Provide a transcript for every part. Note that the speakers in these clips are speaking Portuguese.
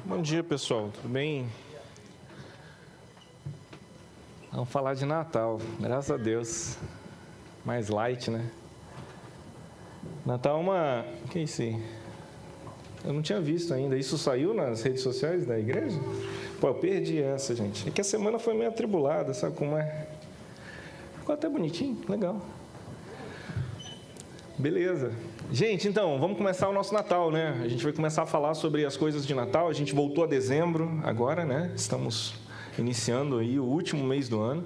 Bom dia, pessoal. Tudo bem? Vamos falar de Natal. Graças a Deus. Mais light, né? Natal é uma... O que é isso aí? Eu não tinha visto ainda. Isso saiu nas redes sociais da igreja? Pô, eu perdi essa, gente. É que a semana foi meio atribulada, sabe como é? Ficou até bonitinho, legal. Beleza. Gente, então, vamos começar o nosso Natal, né? A gente vai começar a falar sobre as coisas de Natal. A gente voltou a dezembro agora, né? Estamos iniciando aí o último mês do ano.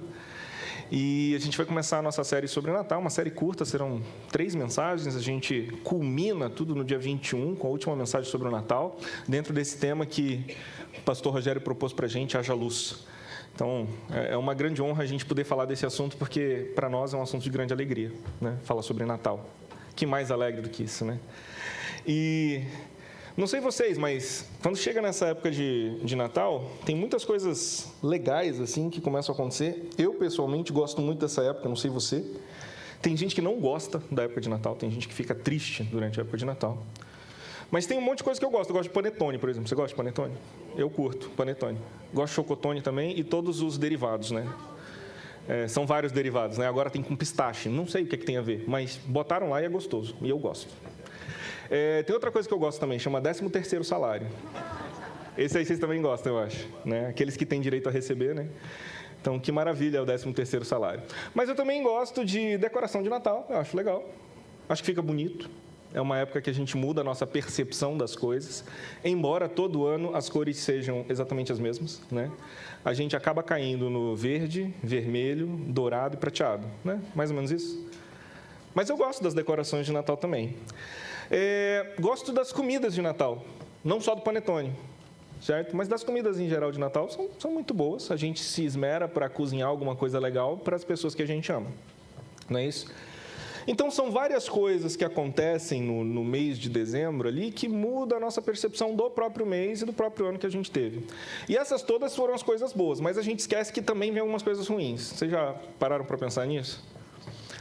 E a gente vai começar a nossa série sobre Natal, uma série curta, serão 3 mensagens. A gente culmina tudo no dia 21, com a última mensagem sobre o Natal, dentro desse tema que o pastor Rogério propôs para a gente, Haja Luz. Então, é uma grande honra a gente poder falar desse assunto, porque para nós é um assunto de grande alegria, né? Falar sobre Natal. Que mais alegre do que isso, né? E não sei vocês, mas quando chega nessa época de Natal, tem muitas coisas legais assim que começam a acontecer. Eu, pessoalmente, gosto muito dessa época, não sei você. Tem gente que não gosta da época de Natal, tem gente que fica triste durante a época de Natal. Mas tem um monte de coisa que eu gosto. Eu gosto de panetone, por exemplo. Você gosta de panetone? Eu curto panetone. Gosto de chocotone também e todos os derivados, né? São vários derivados, né? Agora tem com pistache. Não sei o que tem a ver, mas botaram lá e é gostoso. E eu gosto. Tem outra coisa que eu gosto também, chama 13º salário. Esse aí vocês também gostam, eu acho, né? Aqueles que têm direito a receber, né? Então, que maravilha é o 13º salário. Mas eu também gosto de decoração de Natal, eu acho legal. Acho que fica bonito. É uma época que a gente muda a nossa percepção das coisas, embora todo ano as cores sejam exatamente as mesmas, né? A gente acaba caindo no verde, vermelho, dourado e prateado, né? Mais ou menos isso. Mas eu gosto das decorações de Natal também. Gosto das comidas de Natal, não só do panetone, certo? Mas das comidas em geral de Natal são muito boas. A gente se esmera para cozinhar alguma coisa legal para as pessoas que a gente ama, não é isso? Então, são várias coisas que acontecem no mês de dezembro ali que mudam a nossa percepção do próprio mês e do próprio ano que a gente teve. E essas todas foram as coisas boas, mas a gente esquece que também vem algumas coisas ruins. Vocês já pararam para pensar nisso?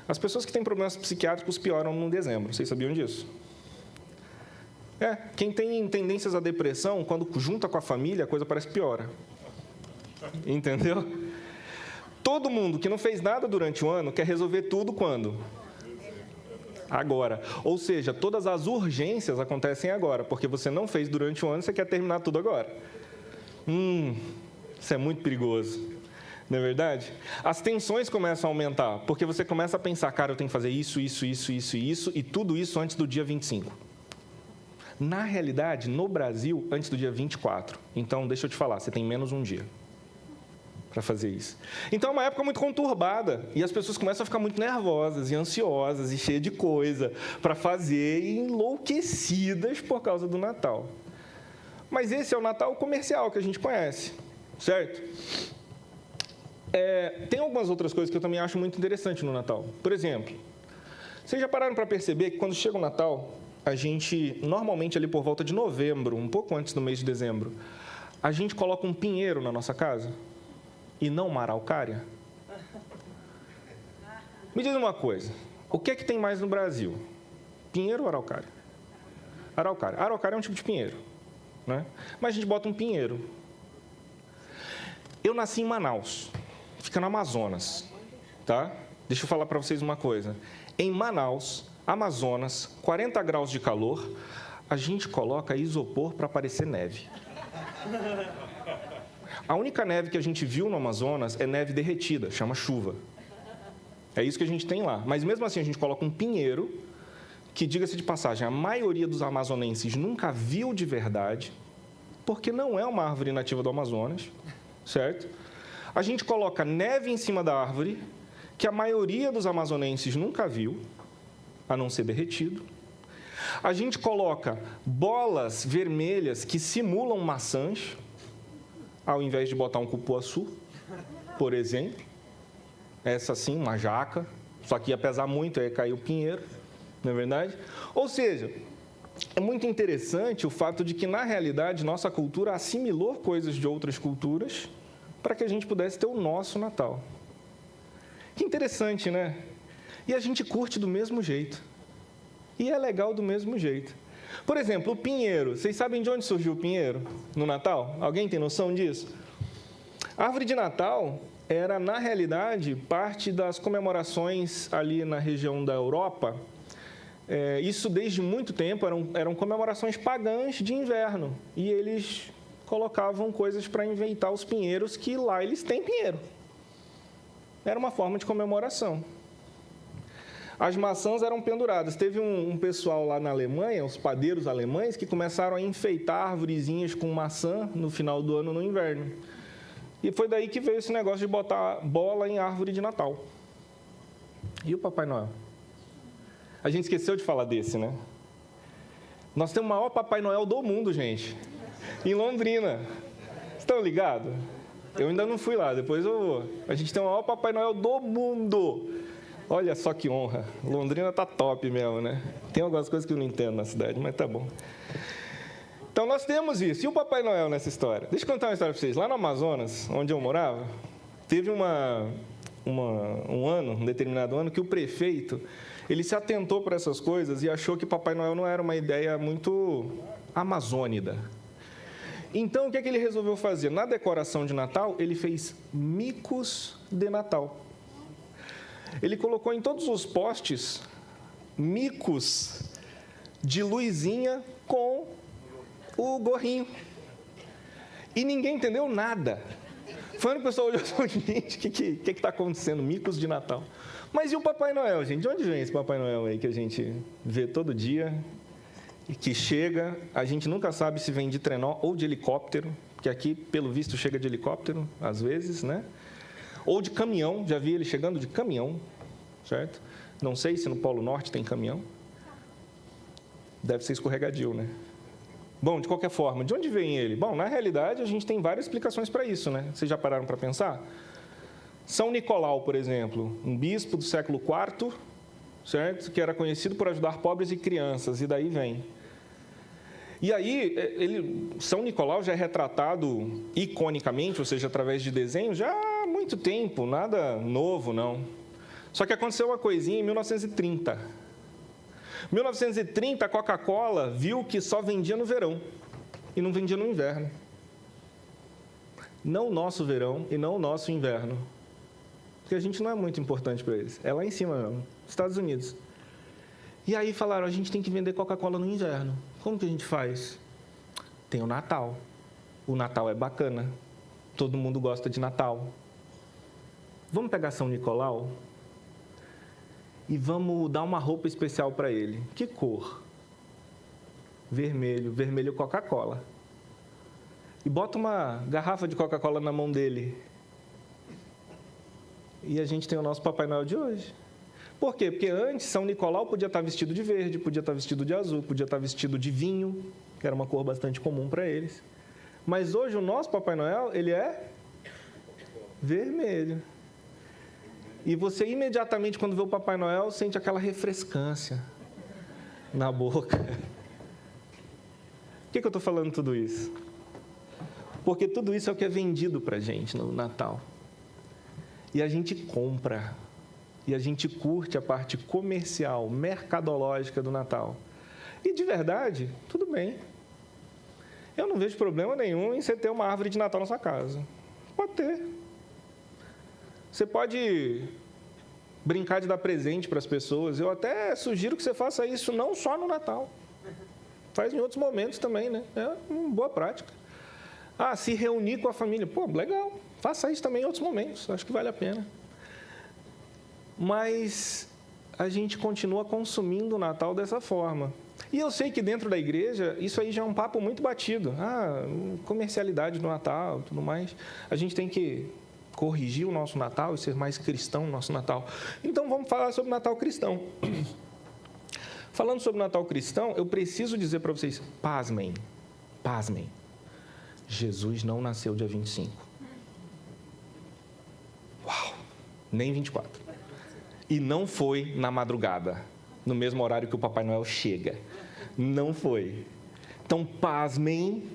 As pessoas que têm problemas psiquiátricos pioram no dezembro. Vocês sabiam disso? Quem tem tendências à depressão, quando junta com a família, a coisa parece que piora. Entendeu? Todo mundo que não fez nada durante o ano quer resolver tudo quando? Agora. Ou seja, todas as urgências acontecem agora, porque você não fez durante o ano, você quer terminar tudo agora. Isso é muito perigoso, não é verdade? As tensões começam a aumentar, porque você começa a pensar, cara, eu tenho que fazer isso, e tudo isso antes do dia 25. Na realidade, no Brasil, antes do dia 24. Então, deixa eu te falar, você tem menos um dia para fazer isso. Então, é uma época muito conturbada e as pessoas começam a ficar muito nervosas e ansiosas e cheias de coisa para fazer e enlouquecidas por causa do Natal. Mas esse é o Natal comercial que a gente conhece, certo? Tem algumas outras coisas que eu também acho muito interessante no Natal. Por exemplo, vocês já pararam para perceber que quando chega o Natal, a gente, normalmente ali por volta de novembro, um pouco antes do mês de dezembro, a gente coloca um pinheiro na nossa casa? E não uma araucária? Me diz uma coisa, o que é que tem mais no Brasil? Pinheiro ou araucária? Araucária. Araucária é um tipo de pinheiro, né? Mas a gente bota um pinheiro. Eu nasci em Manaus, fica no Amazonas, tá? Deixa eu falar para vocês uma coisa. Em Manaus, Amazonas, 40 graus de calor, a gente coloca isopor para parecer neve. A única neve que a gente viu no Amazonas é neve derretida, chama chuva. É isso que a gente tem lá. Mas mesmo assim a gente coloca um pinheiro, que, diga-se de passagem, a maioria dos amazonenses nunca viu de verdade, porque não é uma árvore nativa do Amazonas, certo? A gente coloca neve em cima da árvore, que a maioria dos amazonenses nunca viu, a não ser derretido. A gente coloca bolas vermelhas que simulam maçãs, ao invés de botar um cupuaçu, por exemplo. Essa sim, uma jaca, só que ia pesar muito, ia cair o pinheiro, não é verdade? Ou seja, é muito interessante o fato de que, na realidade, nossa cultura assimilou coisas de outras culturas para que a gente pudesse ter o nosso Natal. Que interessante, né? E a gente curte do mesmo jeito. E é legal do mesmo jeito. Por exemplo, o pinheiro. Vocês sabem de onde surgiu o pinheiro no Natal? Alguém tem noção disso? A árvore de Natal era, na realidade, parte das comemorações ali na região da Europa. Isso desde muito tempo, eram comemorações pagãs de inverno. E eles colocavam coisas para enfeitar os pinheiros, que lá eles têm pinheiro. Era uma forma de comemoração. As maçãs eram penduradas. Teve um pessoal lá na Alemanha, os padeiros alemães, que começaram a enfeitar arvorezinhas com maçã no final do ano, no inverno. E foi daí que veio esse negócio de botar bola em árvore de Natal. E o Papai Noel? A gente esqueceu de falar desse, né? Nós temos o maior Papai Noel do mundo, gente. Em Londrina. Estão ligados? Eu ainda não fui lá, depois eu vou. A gente tem o maior Papai Noel do mundo. Olha só que honra. Londrina tá top mesmo, né? Tem algumas coisas que eu não entendo na cidade, mas tá bom. Então, nós temos isso. E o Papai Noel nessa história? Deixa eu contar uma história para vocês. Lá no Amazonas, onde eu morava, teve um determinado ano, que o prefeito, ele se atentou para essas coisas e achou que Papai Noel não era uma ideia muito amazônida. Então, o que ele resolveu fazer? Na decoração de Natal, ele fez micos de Natal. Ele colocou em todos os postes micos de luzinha com o gorrinho. E ninguém entendeu nada. Foi o pessoal olhou e falou, gente, o que está acontecendo? Micos de Natal. Mas e o Papai Noel, gente? De onde vem esse Papai Noel aí que a gente vê todo dia? E que chega, a gente nunca sabe se vem de trenó ou de helicóptero, porque aqui, pelo visto, chega de helicóptero, às vezes, né? Ou de caminhão, já vi ele chegando de caminhão, certo? Não sei se no Polo Norte tem caminhão. Deve ser escorregadio, né? Bom, de qualquer forma, de onde vem ele? Bom, na realidade, a gente tem várias explicações para isso, né? Vocês já pararam para pensar? São Nicolau, por exemplo, um bispo do século IV, certo? Que era conhecido por ajudar pobres e crianças, e daí vem. E aí, São Nicolau já é retratado iconicamente, ou seja, através de desenhos, já há muito tempo, nada novo, não. Só que aconteceu uma coisinha em 1930. 1930, a Coca-Cola viu que só vendia no verão e não vendia no inverno. Não o nosso verão e não o nosso inverno. Porque a gente não é muito importante para eles. É lá em cima mesmo, Estados Unidos. E aí falaram, a gente tem que vender Coca-Cola no inverno. Como que a gente faz? Tem o Natal. O Natal é bacana. Todo mundo gosta de Natal. Vamos pegar São Nicolau e vamos dar uma roupa especial para ele. Que cor? Vermelho. Vermelho Coca-Cola. E bota uma garrafa de Coca-Cola na mão dele. E a gente tem o nosso Papai Noel de hoje. Por quê? Porque antes, São Nicolau podia estar vestido de verde, podia estar vestido de azul, podia estar vestido de vinho, que era uma cor bastante comum para eles. Mas hoje o nosso Papai Noel, ele é vermelho. E você imediatamente, quando vê o Papai Noel, sente aquela refrescância na boca. Por que eu estou falando tudo isso? Porque tudo isso é o que é vendido para a gente no Natal. E a gente compra. E a gente curte a parte comercial, mercadológica do Natal. E, de verdade, tudo bem. Eu não vejo problema nenhum em você ter uma árvore de Natal na sua casa. Pode ter. Você pode brincar de dar presente para as pessoas. Eu até sugiro que você faça isso não só no Natal. Faz em outros momentos também, né? É uma boa prática. Se reunir com a família. Pô, legal. Faça isso também em outros momentos. Acho que vale a pena. Mas a gente continua consumindo o Natal dessa forma. E eu sei que dentro da igreja, isso aí já é um papo muito batido. Comercialidade do Natal, tudo mais. A gente tem que corrigir o nosso Natal e ser mais cristão no nosso Natal. Então, vamos falar sobre o Natal cristão. Falando sobre o Natal cristão, eu preciso dizer para vocês, pasmem. Jesus não nasceu dia 25. Uau! Nem 24. E não foi na madrugada, no mesmo horário que o Papai Noel chega. Não foi. Então, pasmem,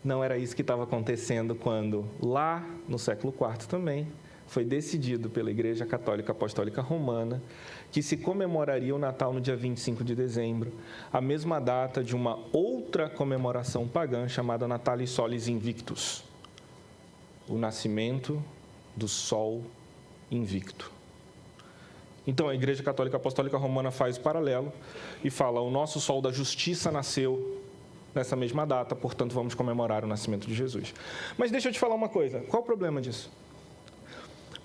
não era isso que estava acontecendo quando, lá no século IV também, foi decidido pela Igreja Católica Apostólica Romana que se comemoraria o Natal no dia 25 de dezembro, a mesma data de uma outra comemoração pagã chamada Natalis Solis Invictus, o nascimento do Sol Invicto. Então, a Igreja Católica Apostólica Romana faz o paralelo e fala: o nosso Sol da Justiça nasceu nessa mesma data, portanto, vamos comemorar o nascimento de Jesus. Mas deixa eu te falar uma coisa, qual o problema disso?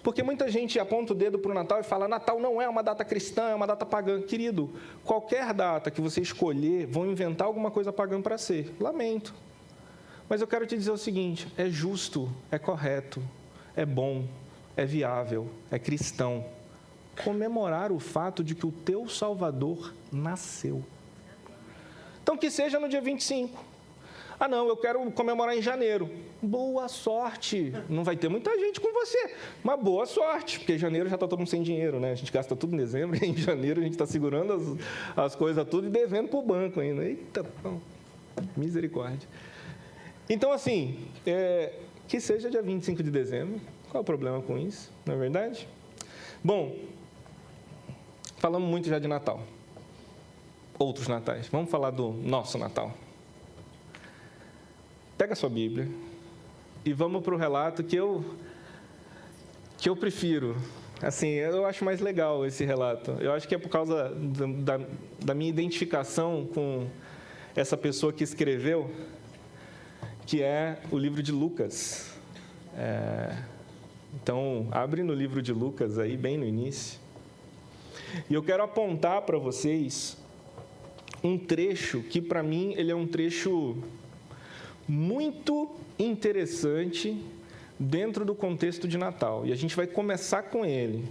Porque muita gente aponta o dedo para o Natal e fala: Natal não é uma data cristã, é uma data pagã. Querido, qualquer data que você escolher, vão inventar alguma coisa pagã para ser. Lamento. Mas eu quero te dizer o seguinte: é justo, é correto, é bom, é viável, é cristão comemorar o fato de que o teu Salvador nasceu. Então, que seja no dia 25. Ah, não, eu quero comemorar em janeiro. Boa sorte. Não vai ter muita gente com você, mas boa sorte, porque em janeiro já está todo mundo sem dinheiro, né? A gente gasta tudo em dezembro, e em janeiro a gente está segurando as coisas tudo e devendo para o banco ainda. Eita, misericórdia. Então, assim, que seja dia 25 de dezembro. Qual é o problema com isso, não é verdade? Bom, falamos muito já de Natal. Outros natais. Vamos falar do nosso Natal. Pega a sua Bíblia e vamos para o relato que eu prefiro. Assim, eu acho mais legal esse relato. Eu acho que é por causa da minha identificação com essa pessoa que escreveu, que é o livro de Lucas. Então, abre no livro de Lucas aí, bem no início. E eu quero apontar para vocês um trecho que, para mim, ele é um trecho muito interessante dentro do contexto de Natal. E a gente vai começar com ele.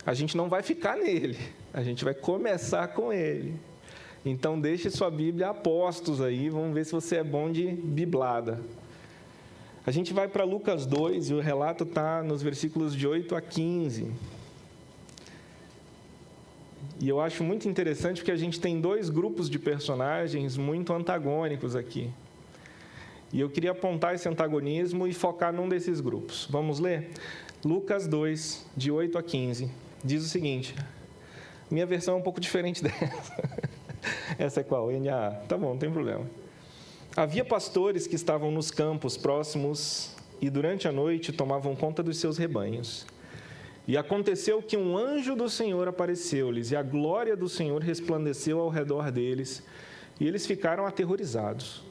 A gente não vai ficar nele, a gente vai começar com ele. Então, deixe sua Bíblia a postos aí, vamos ver se você é bom de biblada. A gente vai para Lucas 2 e o relato está nos versículos de 8 a 15. E eu acho muito interessante porque a gente tem dois grupos de personagens muito antagônicos aqui. E eu queria apontar esse antagonismo e focar num desses grupos. Vamos ler? Lucas 2, de 8 a 15, diz o seguinte. Minha versão é um pouco diferente dessa. Essa é qual? NAA. Tá bom, não tem problema. Havia pastores que estavam nos campos próximos e durante a noite tomavam conta dos seus rebanhos. E aconteceu que um anjo do Senhor apareceu-lhes, e a glória do Senhor resplandeceu ao redor deles, e eles ficaram aterrorizados.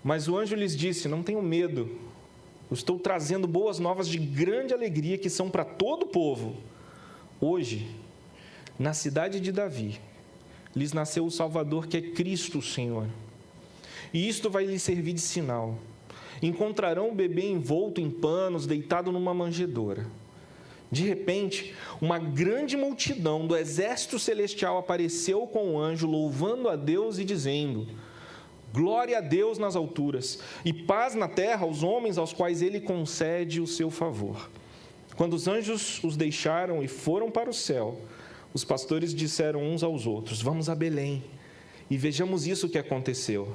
Mas o anjo lhes disse: não tenham medo, eu estou trazendo boas novas de grande alegria que são para todo o povo. Hoje, na cidade de Davi, lhes nasceu o Salvador, que é Cristo o Senhor. E isto vai lhes servir de sinal. Encontrarão o bebê envolto em panos, deitado numa manjedoura. De repente, uma grande multidão do exército celestial apareceu com o anjo, louvando a Deus e dizendo: glória a Deus nas alturas, e paz na terra aos homens aos quais ele concede o seu favor. Quando os anjos os deixaram e foram para o céu, os pastores disseram uns aos outros: vamos a Belém e vejamos isso que aconteceu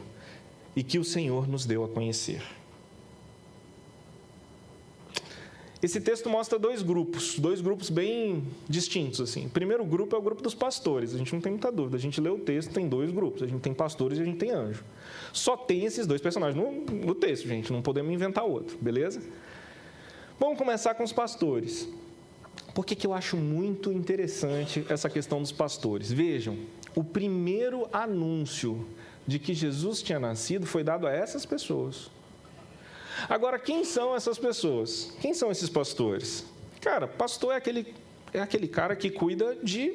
e que o Senhor nos deu a conhecer. Esse texto mostra dois grupos bem distintos, assim. O primeiro grupo é o grupo dos pastores, a gente não tem muita dúvida. A gente lê o texto, tem dois grupos, a gente tem pastores e a gente tem anjo. Só tem esses dois personagens no texto, gente, não podemos inventar outro, beleza? Vamos começar com os pastores. Por que eu acho muito interessante essa questão dos pastores? Vejam, o primeiro anúncio de que Jesus tinha nascido foi dado a essas pessoas. Agora, quem são essas pessoas? Quem são esses pastores? Cara, pastor é aquele cara que cuida de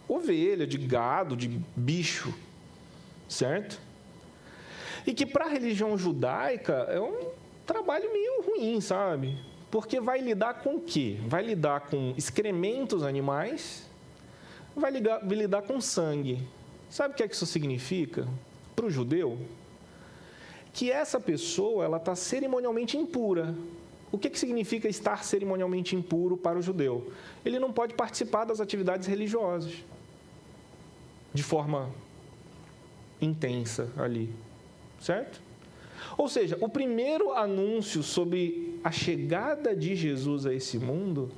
ovelha, de gado, de bicho, certo? E que para a religião judaica é um trabalho meio ruim, sabe? Porque vai lidar com o quê? Vai lidar com excrementos animais, vai lidar com sangue. Sabe o que é que isso significa para o judeu? Que essa pessoa ela está cerimonialmente impura. O que significa estar cerimonialmente impuro para o judeu? Ele não pode participar das atividades religiosas de forma intensa ali, certo? Ou seja, o primeiro anúncio sobre a chegada de Jesus a esse mundo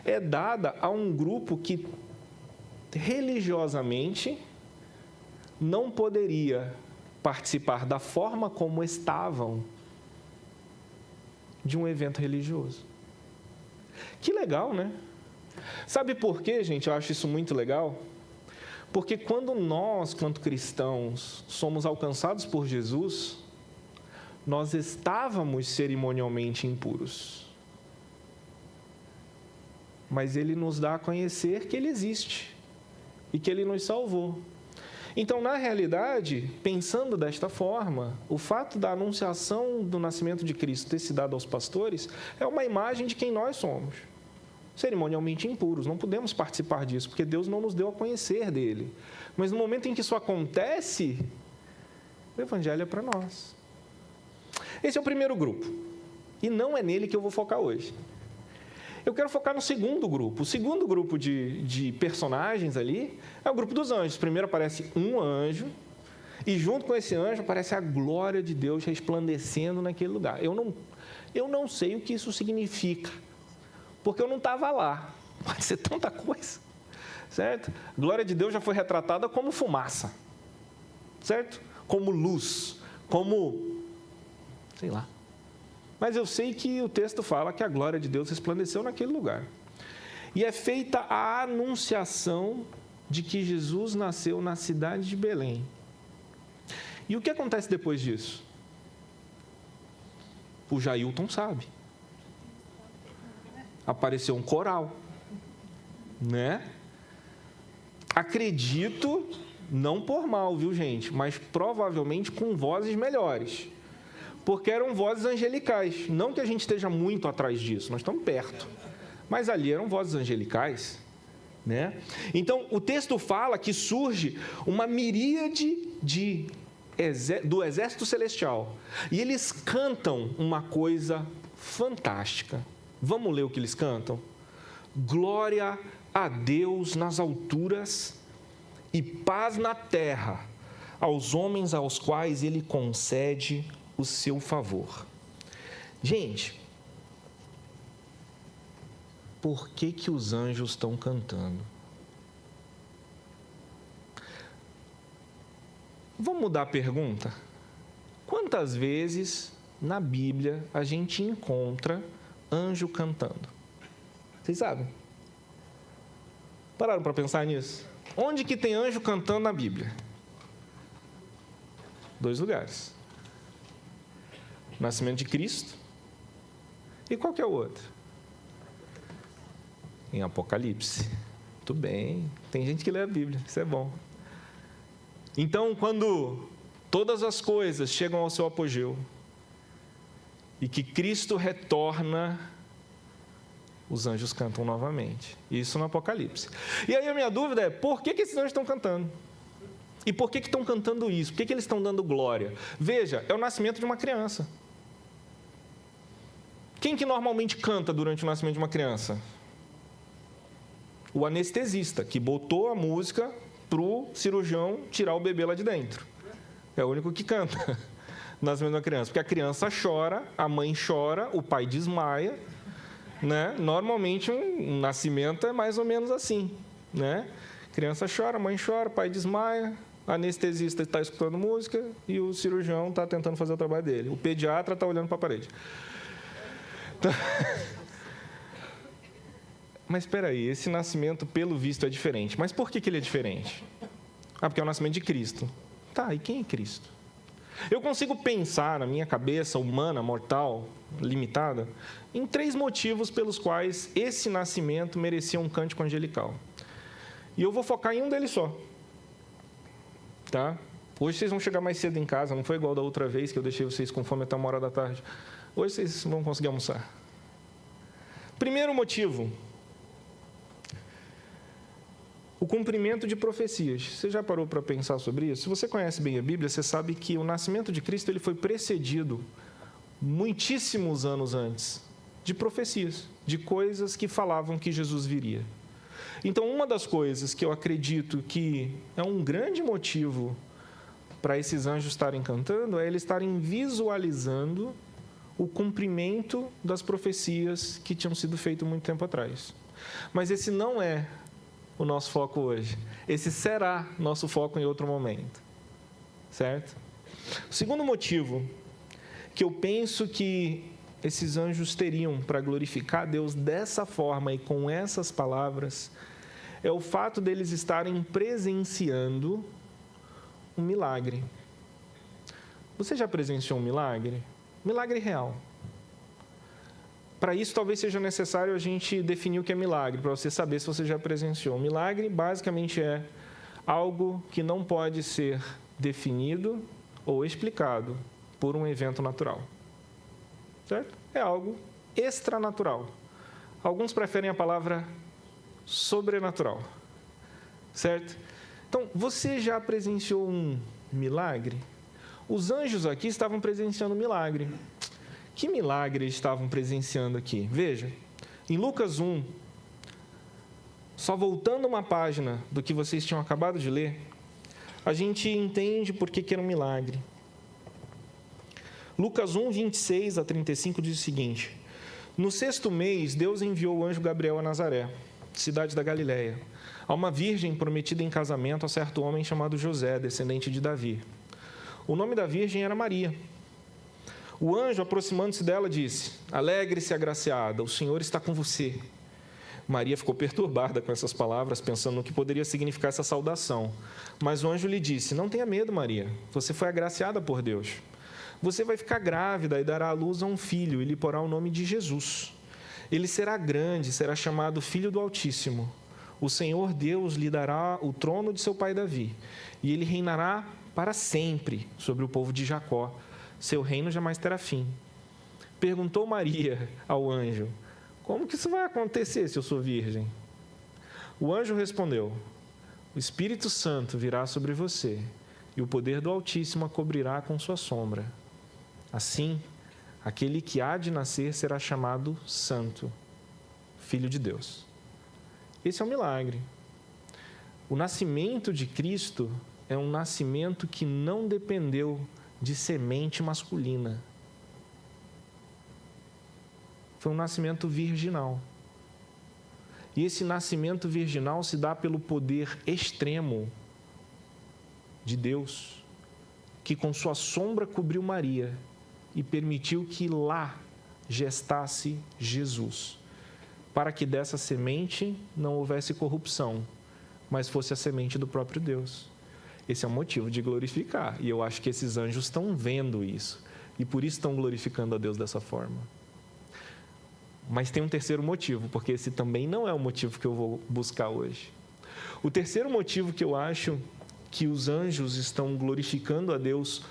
é dada a um grupo que religiosamente não poderia participar da forma como estavam de um evento religioso. Que legal, né? Sabe por quê, gente? Eu acho isso muito legal. Porque quando nós, quanto cristãos, somos alcançados por Jesus, nós estávamos cerimonialmente impuros. Mas Ele nos dá a conhecer que Ele existe e que Ele nos salvou. Então, na realidade, pensando desta forma, o fato da anunciação do nascimento de Cristo ter se dado aos pastores é uma imagem de quem nós somos. Cerimonialmente impuros, não podemos participar disso, porque Deus não nos deu a conhecer dele. Mas no momento em que isso acontece, o Evangelho é para nós. Esse é o primeiro grupo, e não é nele que eu vou focar hoje. Eu quero focar no segundo grupo. O segundo grupo de personagens ali é o grupo dos anjos. Primeiro aparece um anjo, e junto com esse anjo aparece a glória de Deus resplandecendo naquele lugar. Eu não sei o que isso significa, porque eu não estava lá. Pode ser tanta coisa, certo? A glória de Deus já foi retratada como fumaça, certo? Como luz, como, sei lá. Mas eu sei que o texto fala que a glória de Deus resplandeceu naquele lugar. E é feita a anunciação de que Jesus nasceu na cidade de Belém. E o que acontece depois disso? O Jailton sabe. Apareceu um coral, né? Acredito, não por mal, viu, gente? Mas provavelmente com vozes melhores. Porque eram vozes angelicais. Não que a gente esteja muito atrás disso, nós estamos perto. Mas ali eram vozes angelicais, né? Então, o texto fala que surge uma miríade do exército celestial. E eles cantam uma coisa fantástica. Vamos ler o que eles cantam? Glória a Deus nas alturas e paz na terra aos homens aos quais Ele concede o seu favor. Gente, por que os anjos estão cantando? Vamos mudar a pergunta? Quantas vezes na Bíblia a gente encontra anjo cantando? Vocês sabem? Pararam para pensar nisso? Onde que tem anjo cantando na Bíblia? 2 lugares. Nascimento de Cristo. E qual que é o outro? Em Apocalipse. Muito bem. Tem gente que lê a Bíblia. Isso é bom. Então, quando todas as coisas chegam ao seu apogeu e que Cristo retorna, os anjos cantam novamente. Isso no Apocalipse. E aí a minha dúvida é, por que esses anjos estão cantando? E por que estão cantando isso? Por que eles estão dando glória? Veja, é o nascimento de uma criança. Quem que normalmente canta durante o nascimento de uma criança? O anestesista, que botou a música para o cirurgião tirar o bebê lá de dentro. É o único que canta no nascimento de uma criança. Porque a criança chora, a mãe chora, o pai desmaia, né? Normalmente um nascimento é mais ou menos assim, né? Criança chora, mãe chora, pai desmaia, o anestesista está escutando música e o cirurgião está tentando fazer o trabalho dele. O pediatra está olhando para a parede. Mas espera aí, esse nascimento, pelo visto, é diferente. Mas por que ele é diferente? Porque é o nascimento de Cristo. Tá, e quem é Cristo? Eu consigo pensar, na minha cabeça humana, mortal, limitada, em 3 motivos pelos quais esse nascimento merecia um cântico angelical. E eu vou focar em um deles só. Tá? Hoje vocês vão chegar mais cedo em casa, não foi igual da outra vez que eu deixei vocês com fome até 1h da tarde. Hoje vocês vão conseguir almoçar. Primeiro motivo, o cumprimento de profecias. Você já parou para pensar sobre isso? Se você conhece bem a Bíblia, você sabe que o nascimento de Cristo ele foi precedido, muitíssimos anos antes, de profecias, de coisas que falavam que Jesus viria. Então, uma das coisas que eu acredito que é um grande motivo para esses anjos estarem cantando é eles estarem visualizando o cumprimento das profecias que tinham sido feitas muito tempo atrás. Mas esse não é o nosso foco hoje. Esse será nosso foco em outro momento. Certo? O segundo motivo que eu penso que esses anjos teriam para glorificar Deus dessa forma e com essas palavras é o fato deles estarem presenciando um milagre. Você já presenciou um milagre? Milagre real. Para isso, talvez seja necessário a gente definir o que é milagre, para você saber se você já presenciou. Milagre, basicamente, é algo que não pode ser definido ou explicado por um evento natural. Certo? É algo extranatural. Alguns preferem a palavra sobrenatural. Certo? Então, você já presenciou um milagre? Os anjos aqui estavam presenciando um milagre. Que milagre eles estavam presenciando aqui? Veja, em Lucas 1, só voltando uma página do que vocês tinham acabado de ler, a gente entende por que era um milagre. Lucas 1, 26 a 35 diz o seguinte: no 6º mês, Deus enviou o anjo Gabriel a Nazaré, cidade da Galileia, a uma virgem prometida em casamento a certo homem chamado José, descendente de Davi. O nome da virgem era Maria. O anjo, aproximando-se dela, disse: alegre-se, agraciada, o Senhor está com você. Maria ficou perturbada com essas palavras, pensando no que poderia significar essa saudação. Mas o anjo lhe disse: não tenha medo, Maria, você foi agraciada por Deus. Você vai ficar grávida e dará à luz a um filho, e lhe porá o nome de Jesus. Ele será grande, será chamado Filho do Altíssimo. O Senhor Deus lhe dará o trono de seu pai Davi, e ele reinará para sempre sobre o povo de Jacó. Seu reino jamais terá fim. Perguntou Maria ao anjo: como que isso vai acontecer se eu sou virgem? O anjo respondeu: o Espírito Santo virá sobre você, e o poder do Altíssimo a cobrirá com sua sombra. Assim, aquele que há de nascer será chamado Santo, Filho de Deus. Esse é um milagre. O nascimento de Cristo é um nascimento que não dependeu de semente masculina. Foi um nascimento virginal. E esse nascimento virginal se dá pelo poder extremo de Deus, que com sua sombra cobriu Maria e permitiu que lá gestasse Jesus, para que dessa semente não houvesse corrupção, mas fosse a semente do próprio Deus. Esse é um motivo de glorificar, e eu acho que esses anjos estão vendo isso, e por isso estão glorificando a Deus dessa forma. Mas tem um terceiro motivo, porque esse também não é o motivo que eu vou buscar hoje. O terceiro motivo que eu acho que os anjos estão glorificando a Deus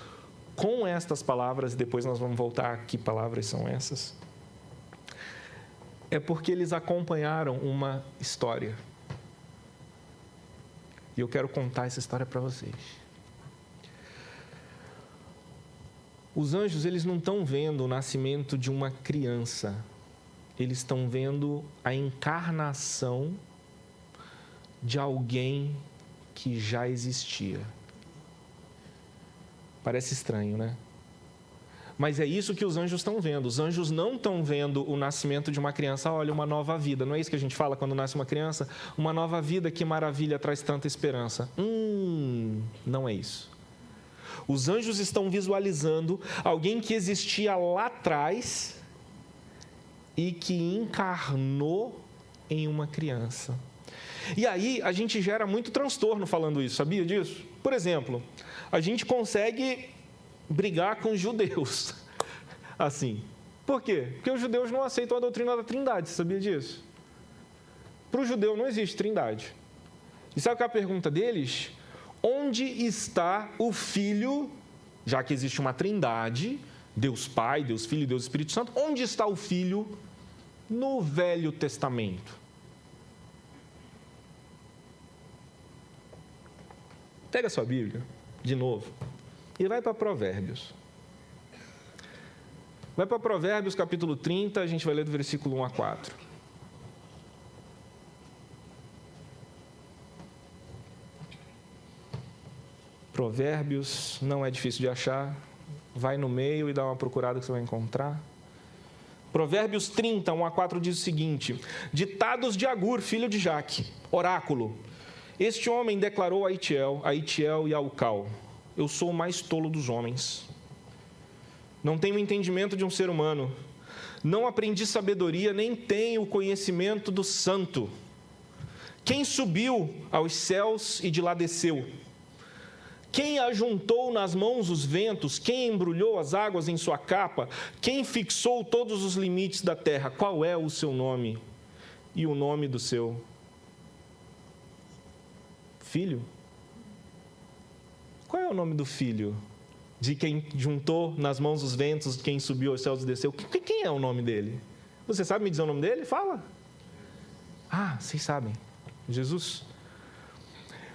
com estas palavras, e depois nós vamos voltar a que palavras são essas, é porque eles acompanharam uma história. E eu quero contar essa história para vocês. Os anjos, eles não estão vendo o nascimento de uma criança. Eles estão vendo a encarnação de alguém que já existia. Parece estranho, né? Mas é isso que os anjos estão vendo. Os anjos não estão vendo o nascimento de uma criança. Olha, uma nova vida. Não é isso que a gente fala quando nasce uma criança? Uma nova vida, que maravilha, traz tanta esperança. Não é isso. Os anjos estão visualizando alguém que existia lá atrás e que encarnou em uma criança. E aí a gente gera muito transtorno falando isso, sabia disso? Por exemplo, a gente consegue brigar com os judeus, assim. Por quê? Porque os judeus não aceitam a doutrina da Trindade, você sabia disso? Para o judeu não existe Trindade. E sabe qual é a pergunta deles? Onde está o Filho, já que existe uma Trindade, Deus Pai, Deus Filho e Deus Espírito Santo, onde está o Filho no Velho Testamento? Pega a sua Bíblia, de novo, e vai para Provérbios. Vai para Provérbios, capítulo 30, a gente vai ler do versículo 1 a 4. Provérbios não é difícil de achar. Vai no meio e dá uma procurada que você vai encontrar. Provérbios 30, 1-4 diz o seguinte: ditados de Agur, filho de Jaque, oráculo. Este homem declarou a Itiel e a Ucal: eu sou o mais tolo dos homens. Não tenho entendimento de um ser humano. Não aprendi sabedoria, nem tenho o conhecimento do santo. Quem subiu aos céus e de lá desceu? Quem ajuntou nas mãos os ventos? Quem embrulhou as águas em sua capa? Quem fixou todos os limites da terra? Qual é o seu nome e o nome do seu filho? Qual é o nome do filho? De quem juntou nas mãos os ventos, de quem subiu aos céus e desceu? Quem é o nome dele? Você sabe me dizer o nome dele? Fala. Ah, vocês sabem. Jesus.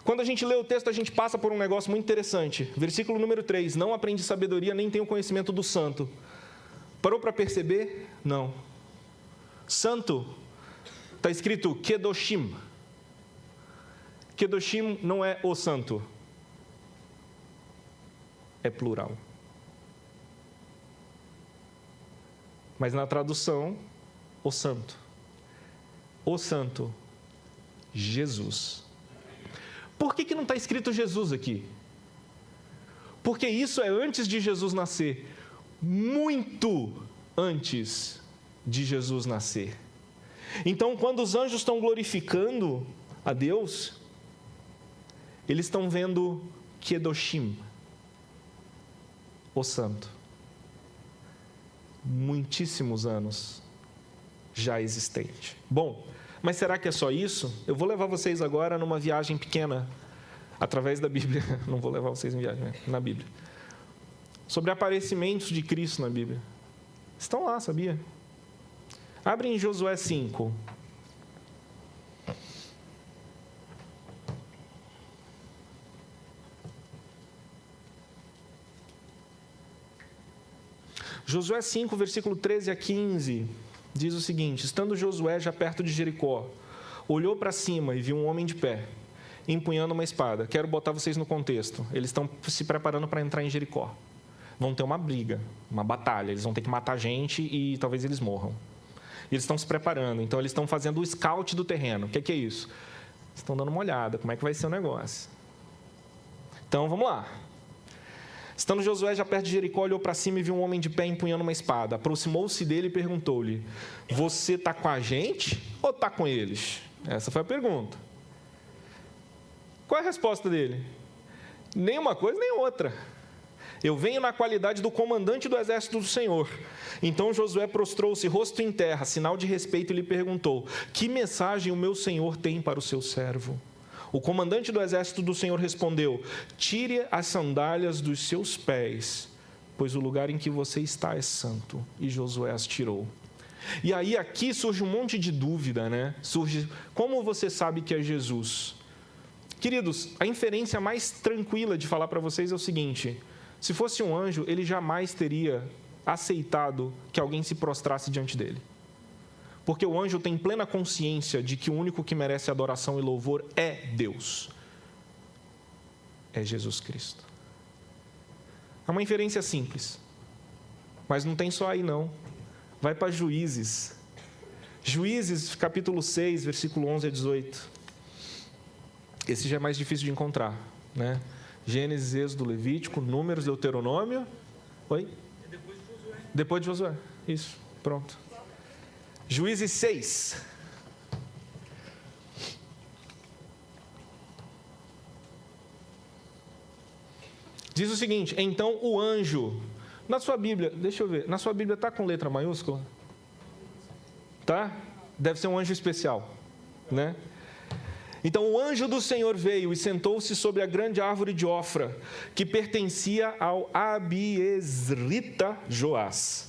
Quando a gente lê o texto, a gente passa por um negócio muito interessante. Versículo número 3. Não aprendi sabedoria, nem tenho conhecimento do santo. Parou para perceber? Não. Santo, está escrito Kedoshim. Kedoshim não é o santo. É plural. Mas na tradução, o santo. O santo, Jesus. Por que não está escrito Jesus aqui? Porque isso é antes de Jesus nascer. Muito antes de Jesus nascer. Então, quando os anjos estão glorificando a Deus, eles estão vendo Kedoshim, o santo. Muitíssimos anos já existente. Bom, mas será que é só isso? Eu vou levar vocês agora numa viagem pequena, através da Bíblia. Não vou levar vocês em viagem, né? Na Bíblia. Sobre aparecimentos de Cristo na Bíblia. Estão lá, sabia? Abre em Josué 5. Josué 5, versículo 13 a 15, diz o seguinte: estando Josué já perto de Jericó, olhou para cima e viu um homem de pé, empunhando uma espada. Quero botar vocês no contexto. Eles estão se preparando para entrar em Jericó. Vão ter uma briga, uma batalha. Eles vão ter que matar gente e talvez eles morram. E eles estão se preparando. Então, eles estão fazendo o scout do terreno. O que é isso? Estão dando uma olhada. Como é que vai ser o negócio? Então, vamos lá. Estando Josué já perto de Jericó, olhou para cima e viu um homem de pé empunhando uma espada. Aproximou-se dele e perguntou-lhe: você está com a gente ou está com eles? Essa foi a pergunta. Qual é a resposta dele? Nem uma coisa, nem outra. Eu venho na qualidade do comandante do exército do Senhor. Então Josué prostrou-se rosto em terra, sinal de respeito, e lhe perguntou: que mensagem o meu senhor tem para o seu servo? O comandante do exército do Senhor respondeu: tire as sandálias dos seus pés, pois o lugar em que você está é santo. E Josué as tirou. E aí aqui surge um monte de dúvida, né? Surge: como você sabe que é Jesus? Queridos, a inferência mais tranquila de falar para vocês é o seguinte: se fosse um anjo, ele jamais teria aceitado que alguém se prostrasse diante dele. Porque o anjo tem plena consciência de que o único que merece adoração e louvor é Deus. É Jesus Cristo. É uma inferência simples. Mas não tem só aí, não. Vai para Juízes. Juízes, capítulo 6, versículo 11 a 18. Esse já é mais difícil de encontrar, né? Gênesis, Êxodo, Levítico, Números, Deuteronômio. Oi? É depois de Josué. Depois de Josué. Isso, pronto. Juízes 6. Diz o seguinte: então o anjo, na sua Bíblia, deixa eu ver, na sua Bíblia está com letra maiúscula? Tá? Deve ser um anjo especial, né? Então o anjo do Senhor veio e sentou-se sobre a grande árvore de Ofra, que pertencia ao Abiezrita Joás.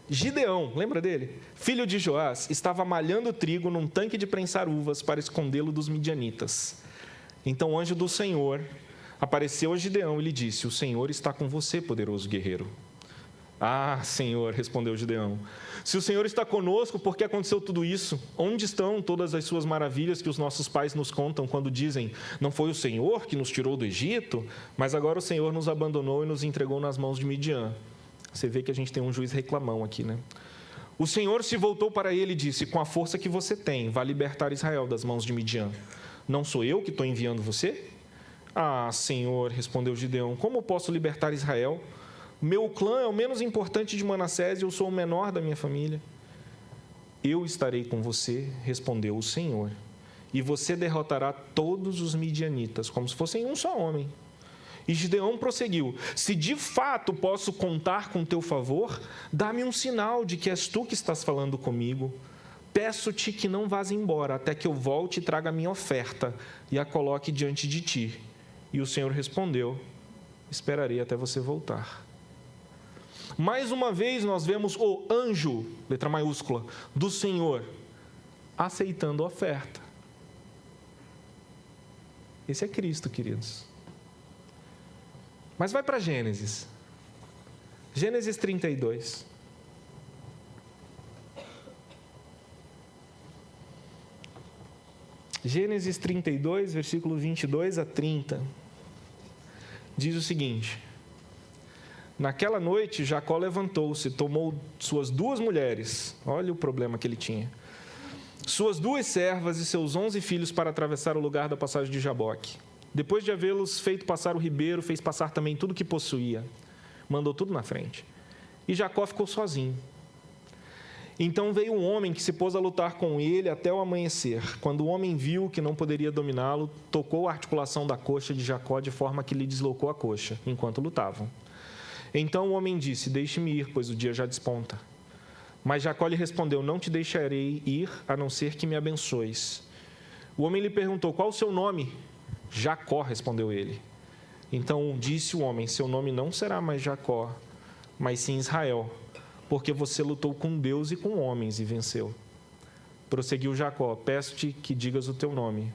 Gideão, lembra dele? Filho de Joás, estava malhando trigo num tanque de prensar uvas para escondê-lo dos midianitas. Então o anjo do Senhor apareceu a Gideão e lhe disse: o Senhor está com você, poderoso guerreiro. Ah, Senhor, respondeu Gideão, se o Senhor está conosco, por que aconteceu tudo isso? Onde estão todas as suas maravilhas que os nossos pais nos contam quando dizem: não foi o Senhor que nos tirou do Egito, mas agora o Senhor nos abandonou e nos entregou nas mãos de Midian. Você vê que a gente tem um juiz reclamão aqui, né? O Senhor se voltou para ele e disse: com a força que você tem, vá libertar Israel das mãos de Midian. Não sou eu que estou enviando você? Ah, Senhor, respondeu Gideão, como posso libertar Israel? Meu clã é o menos importante de Manassés e eu sou o menor da minha família. Eu estarei com você, respondeu o Senhor, e você derrotará todos os midianitas, como se fossem um só homem. E Gideão prosseguiu: se de fato posso contar com teu favor, dá-me um sinal de que és tu que estás falando comigo. Peço-te que não vás embora, até que eu volte e traga a minha oferta e a coloque diante de ti. E o Senhor respondeu: esperarei até você voltar. Mais uma vez nós vemos o anjo, letra maiúscula, do Senhor, aceitando a oferta. Esse é Cristo, queridos. Mas vai para Gênesis. Gênesis 32. Gênesis 32, versículo 22 a 30. Diz o seguinte: naquela noite, Jacó levantou-se, tomou suas 2 mulheres, olha o problema que ele tinha, suas 2 servas e seus 11 filhos para atravessar o lugar da passagem de Jaboque. Depois de havê-los feito passar o ribeiro, fez passar também tudo o que possuía, mandou tudo na frente. E Jacó ficou sozinho. Então veio um homem que se pôs a lutar com ele até o amanhecer. Quando o homem viu que não poderia dominá-lo, tocou a articulação da coxa de Jacó de forma que lhe deslocou a coxa, enquanto lutavam. Então o homem disse: deixe-me ir, pois o dia já desponta. Mas Jacó lhe respondeu: não te deixarei ir, a não ser que me abençoes. O homem lhe perguntou: qual o seu nome? Jacó, respondeu ele. Então disse o homem: seu nome não será mais Jacó, mas sim Israel, porque você lutou com Deus e com homens e venceu. Prosseguiu Jacó: peço-te que digas o teu nome.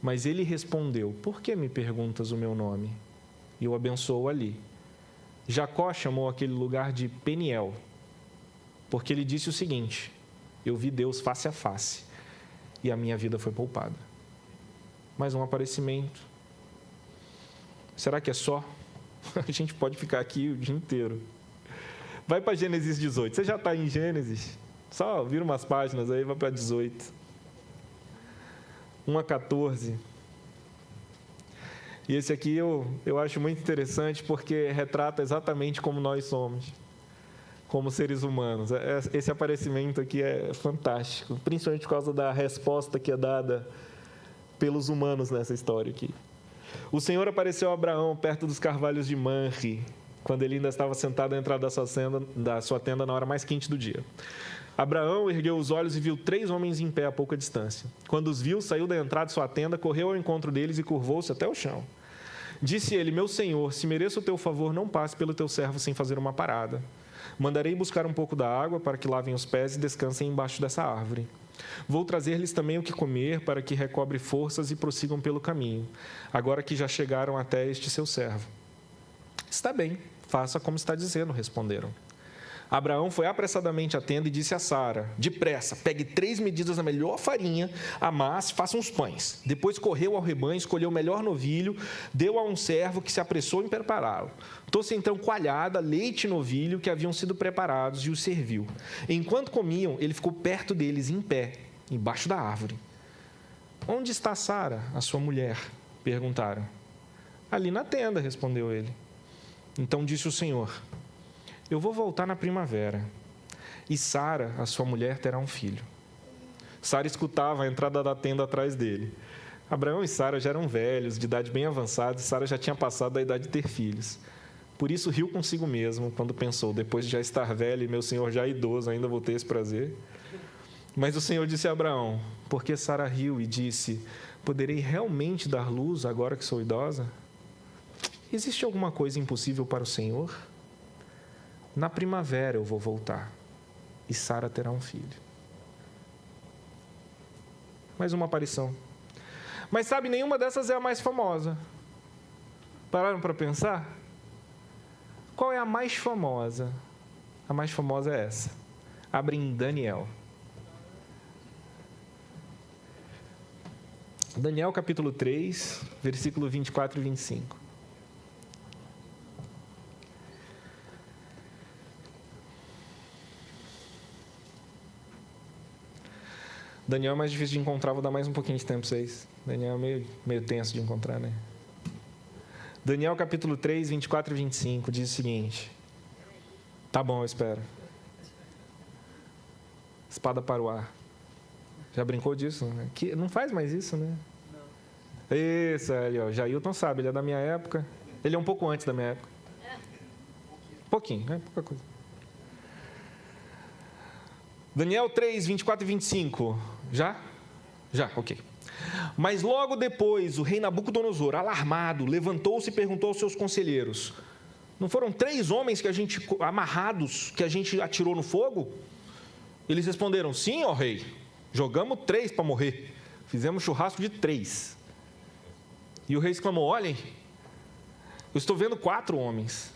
Mas ele respondeu: por que me perguntas o meu nome? E o abençoou ali. Jacó chamou aquele lugar de Peniel, porque ele disse o seguinte: eu vi Deus face a face, e a minha vida foi poupada. Mais um aparecimento. Será que é só? A gente pode ficar aqui o dia inteiro. Vai para Gênesis 18. Você já está em Gênesis? Só vira umas páginas aí, vai para 18. 1 a 14. E esse aqui eu acho muito interessante porque retrata exatamente como nós somos, como seres humanos. Esse aparecimento aqui é fantástico, principalmente por causa da resposta que é dada pelos humanos nessa história aqui. O Senhor apareceu a Abraão perto dos carvalhos de Manre, quando ele ainda estava sentado à entrada da sua tenda na hora mais quente do dia. Abraão ergueu os olhos e viu 3 homens em pé a pouca distância. Quando os viu, saiu da entrada de sua tenda, correu ao encontro deles e curvou-se até o chão. Disse ele: meu senhor, se mereço o teu favor, não passe pelo teu servo sem fazer uma parada. Mandarei buscar um pouco da água para que lavem os pés e descansem embaixo dessa árvore. Vou trazer-lhes também o que comer, para que recobre forças e prossigam pelo caminho, agora que já chegaram até este seu servo. Está bem, faça como está dizendo, responderam. Abraão foi apressadamente à tenda e disse a Sara: depressa, pegue 3 medidas da melhor farinha, amasse, faça uns pães. Depois correu ao rebanho, escolheu o melhor novilho, deu a um servo que se apressou em prepará-lo. Trouxe então coalhada, leite e novilho que haviam sido preparados e os serviu. Enquanto comiam, ele ficou perto deles, em pé, embaixo da árvore. Onde está Sara, a sua mulher? Perguntaram. Ali na tenda, respondeu ele. Então disse o Senhor: eu vou voltar na primavera, e Sara, a sua mulher, terá um filho. Sara escutava a entrada da tenda atrás dele. Abraão e Sara já eram velhos, de idade bem avançada, e Sara já tinha passado da idade de ter filhos. Por isso riu consigo mesmo, quando pensou: depois de já estar velho e meu senhor já idoso, ainda vou ter esse prazer. Mas o Senhor disse a Abraão: porque Sara riu e disse: poderei realmente dar luz agora que sou idosa? Existe alguma coisa impossível para o Senhor? Na primavera eu vou voltar, e Sara terá um filho. Mais uma aparição. Mas sabe, nenhuma dessas é a mais famosa. Pararam para pensar? Qual é a mais famosa? A mais famosa é essa. Abre em Daniel. Daniel capítulo 3, versículo 24 e 25. Daniel é mais difícil de encontrar, vou dar mais um pouquinho de tempo para vocês. Daniel é meio tenso de encontrar, né? Daniel capítulo 3, 24 e 25 diz o seguinte. Tá bom, eu espero. Espada para o ar. Já brincou disso? Né? Não faz mais isso, né? Não. Isso, aí, ó. Jailton sabe, ele é da minha época. Ele é um pouco antes da minha época. Pouquinho, né? Pouca coisa. Daniel 3, 24 e 25. Já? Já, ok. Mas logo depois, o rei Nabucodonosor, alarmado, levantou-se e perguntou aos seus conselheiros: não foram 3 homens amarrados que a gente atirou no fogo? Eles responderam: sim, ó rei. Jogamos 3 para morrer. Fizemos churrasco de 3. E o rei exclamou: olhem, eu estou vendo 4 homens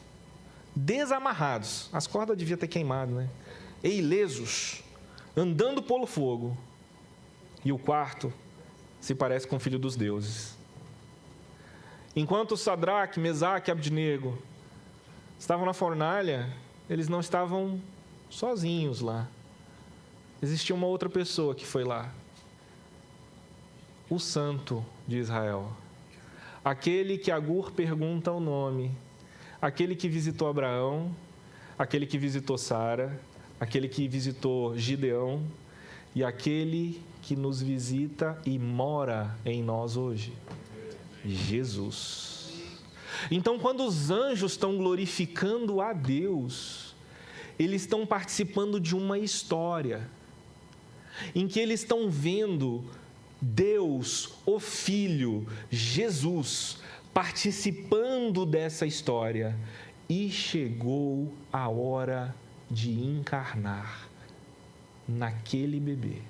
desamarrados. As cordas deviam ter queimado, né? E ilesos, andando pelo fogo. E o quarto se parece com o filho dos deuses. Enquanto Sadraque, Mesaque e Abdenego estavam na fornalha, eles não estavam sozinhos lá. Existia uma outra pessoa que foi lá. O Santo de Israel. Aquele que Agur pergunta o nome. Aquele que visitou Abraão. Aquele que visitou Sara. Aquele que visitou Gideão. E aquele que nos visita e mora em nós hoje. Jesus. Então, quando os anjos estão glorificando a Deus, eles estão participando de uma história em que eles estão vendo Deus, o Filho, Jesus, participando dessa história. E chegou a hora de encarnar naquele bebê.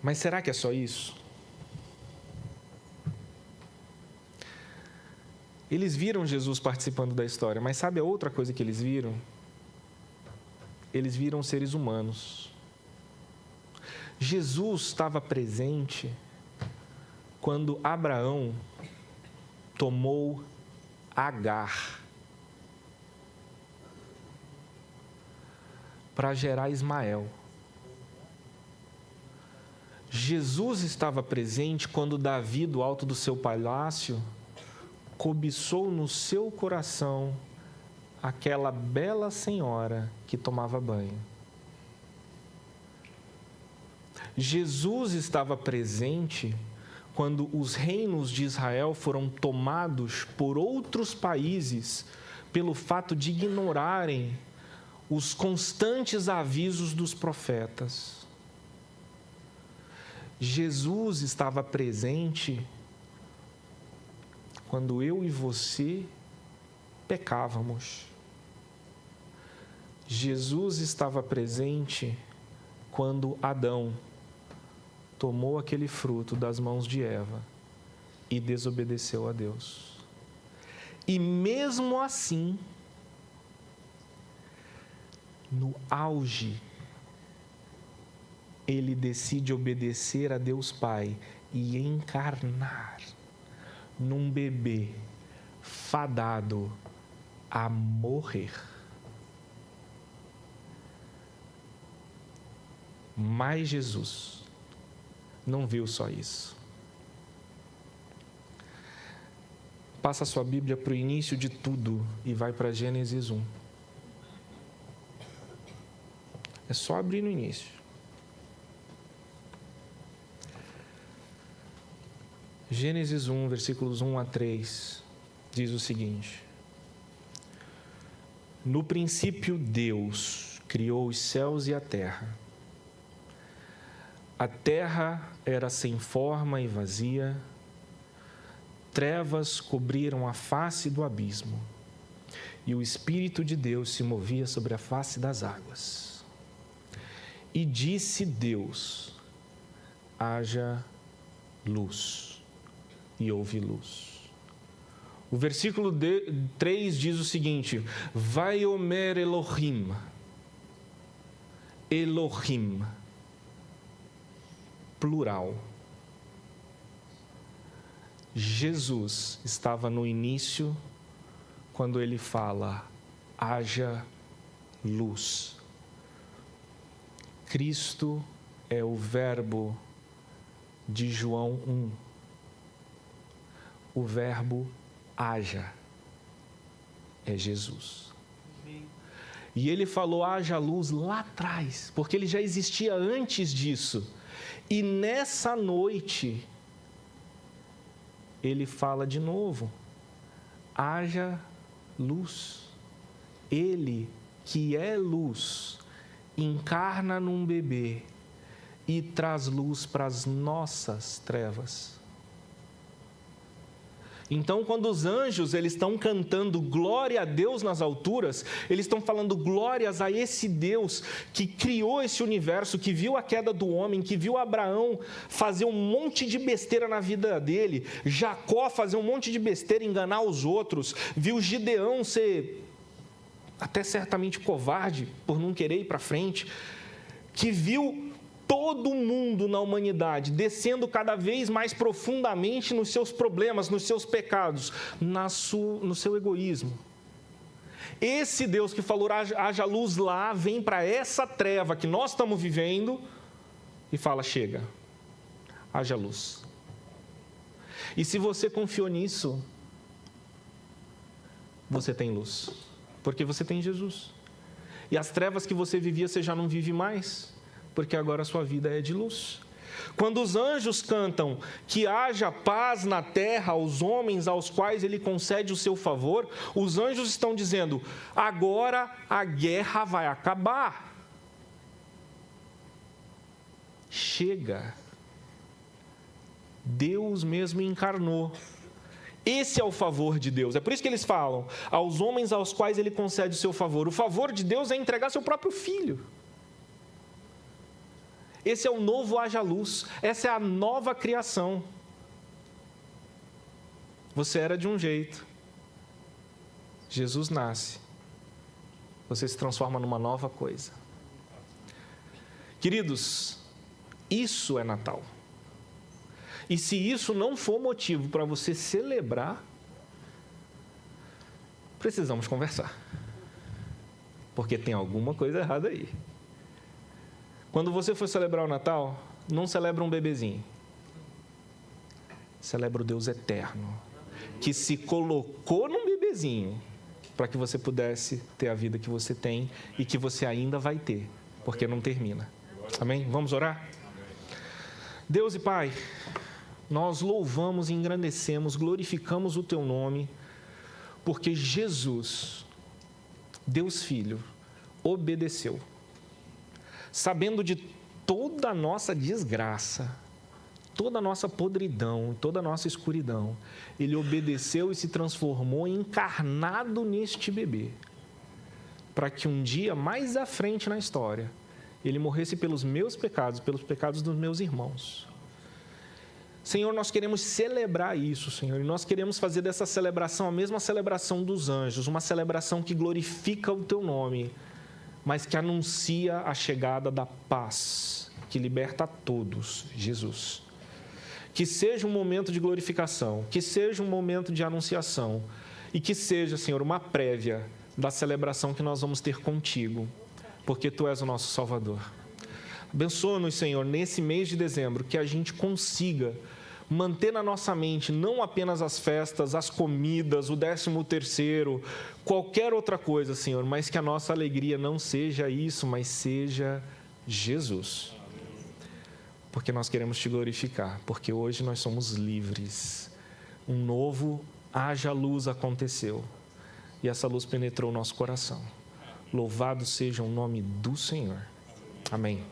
Mas será que é só isso? Eles viram Jesus participando da história, mas sabe a outra coisa que eles viram? Eles viram seres humanos. Jesus estava presente quando Abraão tomou Agar para gerar Ismael. Jesus estava presente quando Davi, do alto do seu palácio, cobiçou no seu coração aquela bela senhora que tomava banho. Jesus estava presente quando os reinos de Israel foram tomados por outros países pelo fato de ignorarem os constantes avisos dos profetas. Jesus estava presente quando eu e você pecávamos. Jesus estava presente quando Adão tomou aquele fruto das mãos de Eva e desobedeceu a Deus. E mesmo assim, no auge, ele decide obedecer a Deus Pai e encarnar num bebê fadado a morrer. Mas Jesus não viu só isso. Passa a sua Bíblia para o início de tudo e vai para Gênesis 1. É só abrir no início. Gênesis 1, versículos 1 a 3, diz o seguinte: no princípio Deus criou os céus e a terra. A terra era sem forma e vazia, trevas cobriram a face do abismo, e o Espírito de Deus se movia sobre a face das águas. E disse Deus: haja luz, e houve luz. O versículo 3 diz o seguinte: Vaiomer Elohim, Elohim, plural. Jesus estava no início quando ele fala: haja luz. Cristo é o verbo de João 1. O verbo haja é Jesus. E ele falou haja luz lá atrás, porque ele já existia antes disso. E nessa noite, ele fala de novo, haja luz. Ele, que é luz, encarna num bebê e traz luz para as nossas trevas. Então, quando os anjos eles estão cantando glória a Deus nas alturas, eles estão falando glórias a esse Deus que criou esse universo, que viu a queda do homem, que viu Abraão fazer um monte de besteira na vida dele, Jacó fazer um monte de besteira, enganar os outros, viu Gideão ser até certamente covarde por não querer ir para frente, que viu todo mundo na humanidade descendo cada vez mais profundamente nos seus problemas, nos seus pecados, no seu egoísmo. Esse Deus que falou haja luz lá, vem para essa treva que nós estamos vivendo e fala, chega, haja luz. E se você confiou nisso, você tem luz, porque você tem Jesus. E as trevas que você vivia, você já não vive mais, porque agora a sua vida é de luz. Quando os anjos cantam que haja paz na terra aos homens aos quais ele concede o seu favor, os anjos estão dizendo, agora a guerra vai acabar. Chega. Deus mesmo encarnou. Esse é o favor de Deus. É por isso que eles falam, aos homens aos quais ele concede o seu favor. O favor de Deus é entregar seu próprio filho. Esse é o novo haja luz, essa é a nova criação. Você era de um jeito, Jesus nasce, você se transforma numa nova coisa. Queridos, isso é Natal. E se isso não for motivo para você celebrar, precisamos conversar, porque tem alguma coisa errada aí. Quando você for celebrar o Natal, não celebra um bebezinho. Celebra o Deus eterno, que se colocou num bebezinho para que você pudesse ter a vida que você tem e que você ainda vai ter, porque não termina. Amém? Vamos orar? Deus e Pai, nós louvamos, engrandecemos, glorificamos o Teu nome, porque Jesus, Deus Filho, obedeceu. Sabendo de toda a nossa desgraça, toda a nossa podridão, toda a nossa escuridão, Ele obedeceu e se transformou encarnado neste bebê, para que um dia, mais à frente na história, Ele morresse pelos meus pecados, pelos pecados dos meus irmãos. Senhor, nós queremos celebrar isso, Senhor, e nós queremos fazer dessa celebração a mesma celebração dos anjos, uma celebração que glorifica o Teu nome, mas que anuncia a chegada da paz, que liberta a todos, Jesus. Que seja um momento de glorificação, que seja um momento de anunciação, e que seja, Senhor, uma prévia da celebração que nós vamos ter contigo, porque Tu és o nosso Salvador. Abençoa-nos, Senhor, nesse mês de dezembro, que a gente consiga manter na nossa mente não apenas as festas, as comidas, o 13º, qualquer outra coisa, Senhor, mas que a nossa alegria não seja isso, mas seja Jesus. Porque nós queremos Te glorificar, porque hoje nós somos livres. Um novo haja luz aconteceu e essa luz penetrou o nosso coração. Louvado seja o nome do Senhor. Amém.